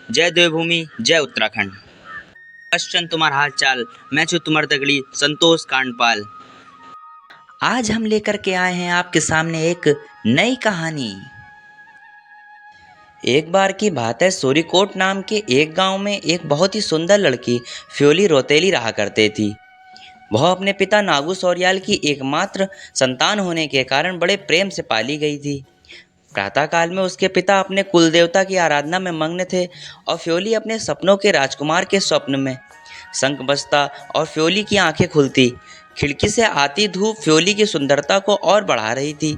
जय देवभूमि, जय उत्तराखंड। क्वेश्चन तुम्हारा हाल चाल, मैं छू तुम्हार तगड़ी संतोष कांडपाल। आज हम लेकर के आए हैं आपके सामने एक नई कहानी। एक बार की बात है, सोरीकोट नाम के एक गांव में एक बहुत ही सुंदर लड़की फ्योली रोतेली रहा करती थी। वह अपने पिता नागू सौरियाल की एकमात्र संतान होने के कारण बड़े प्रेम से पाली गई थी। प्रातःकाल में उसके पिता अपने कुल देवता की आराधना में मग्न थे और फ्योली अपने सपनों के राजकुमार के स्वप्न में। शंख बजता और फ्योली की आंखें खुलती। खिड़की से आती धूप फ्योली की सुंदरता को और बढ़ा रही थी।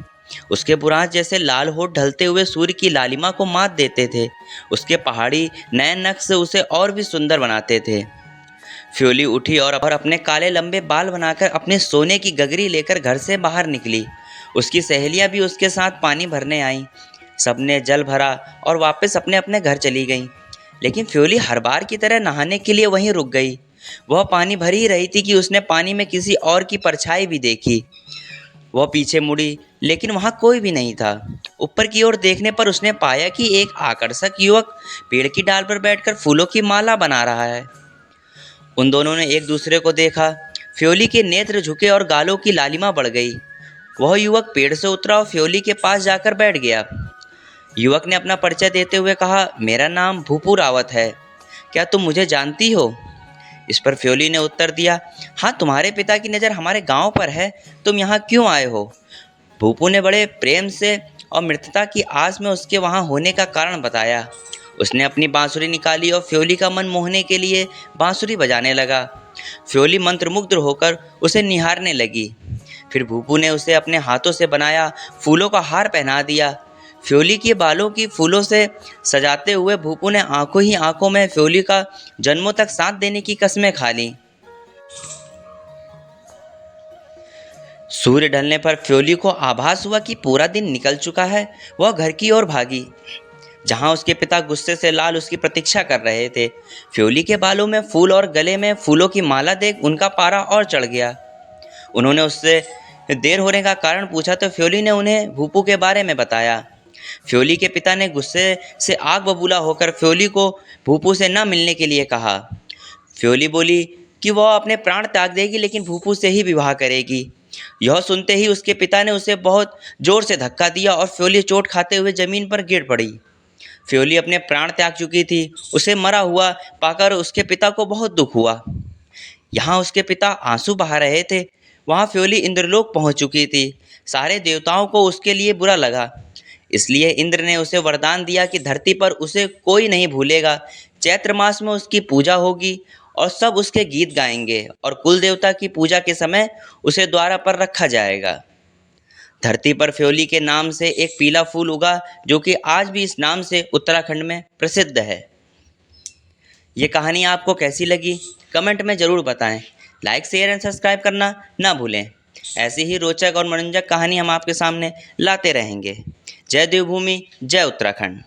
उसके बुरांस जैसे लाल होठ ढलते हुए सूर्य की लालिमा को मात देते थे। उसके पहाड़ी नए नक्श उसे और भी सुंदर बनाते थे। फ्योली उठी और अपने काले लंबे बाल बनाकर अपने सोने की गगरी लेकर घर से बाहर निकली। उसकी सहेलियां भी उसके साथ पानी भरने आईं। सबने जल भरा और वापस अपने अपने घर चली गईं। लेकिन फ्योली हर बार की तरह नहाने के लिए वहीं रुक गई। वह पानी भर ही रही थी कि उसने पानी में किसी और की परछाई भी देखी। वह पीछे मुड़ी, लेकिन वहाँ कोई भी नहीं था। ऊपर की ओर देखने पर उसने पाया कि एक आकर्षक युवक पेड़ की डाल पर बैठकर फूलों की माला बना रहा है। उन दोनों ने एक दूसरे को देखा। फ्योली के नेत्र झुके और गालों की लालिमा बढ़ गई। वह युवक पेड़ से उतरा और फ्योली के पास जाकर बैठ गया। युवक ने अपना परिचय देते हुए कहा, मेरा नाम भूपू रावत है। क्या तुम मुझे जानती हो? इस पर फ्योली ने उत्तर दिया, हाँ, तुम्हारे पिता की नज़र हमारे गांव पर है। तुम यहाँ क्यों आए हो? भूपू ने बड़े प्रेम से और मृतता की आस में उसके वहाँ होने का कारण बताया। उसने अपनी बांसुरी निकाली और फ्योली का मन मोहने के लिए बांसुरी बजाने लगा। फ्योली मंत्रमुग्ध होकर उसे निहारने लगी। फिर भूपू ने उसे अपने हाथों से बनाया फूलों का हार पहना दिया। फ्योली के बालों की फूलों से सजाते हुए भूपू ने आंखों ही आंखों में फ्योली का जन्मों तक साथ देने की कस्में खा ली। सूर्य ढलने पर फ्योली को आभास हुआ कि पूरा दिन निकल चुका है। वह घर की ओर भागी, जहां उसके पिता गुस्से से लाल उसकी प्रतीक्षा कर रहे थे। फ्योली के बालों में फूल और गले में फूलों की माला देख उनका पारा और चढ़ गया। उन्होंने उससे देर होने का कारण पूछा तो फ्योली ने उन्हें भूपू के बारे में बताया। फ्योली के पिता ने गुस्से से आग बबूला होकर फ्योली को भूपू से न मिलने के लिए कहा। फ्योली बोली कि वह अपने प्राण त्याग देगी, लेकिन भूपू से ही विवाह करेगी। यह सुनते ही उसके पिता ने उसे बहुत जोर से धक्का दिया और फ्योली चोट खाते हुए जमीन पर गिर पड़ी। फ्योली अपने प्राण त्याग चुकी थी। उसे मरा हुआ पाकर उसके पिता को बहुत दुख हुआ। यहाँ उसके पिता आंसू बहा रहे थे। वहाँ फ्योली इंद्रलोक पहुँच चुकी थी। सारे देवताओं को उसके लिए बुरा लगा। इसलिए इंद्र ने उसे वरदान दिया कि धरती पर उसे कोई नहीं भूलेगा। चैत्र मास में उसकी पूजा होगी और सब उसके गीत गाएंगे और कुल देवता की पूजा के समय उसे द्वारा पर रखा जाएगा। धरती पर फ्योली के नाम से एक पीला फूल उगा, जो कि आज भी इस नाम से उत्तराखंड में प्रसिद्ध है। ये कहानी आपको कैसी लगी कमेंट में ज़रूर बताएं। लाइक शेयर एंड सब्सक्राइब करना ना भूलें। ऐसी ही रोचक और मनोरंजक कहानी हम आपके सामने लाते रहेंगे। जय देवभूमि, जय उत्तराखंड।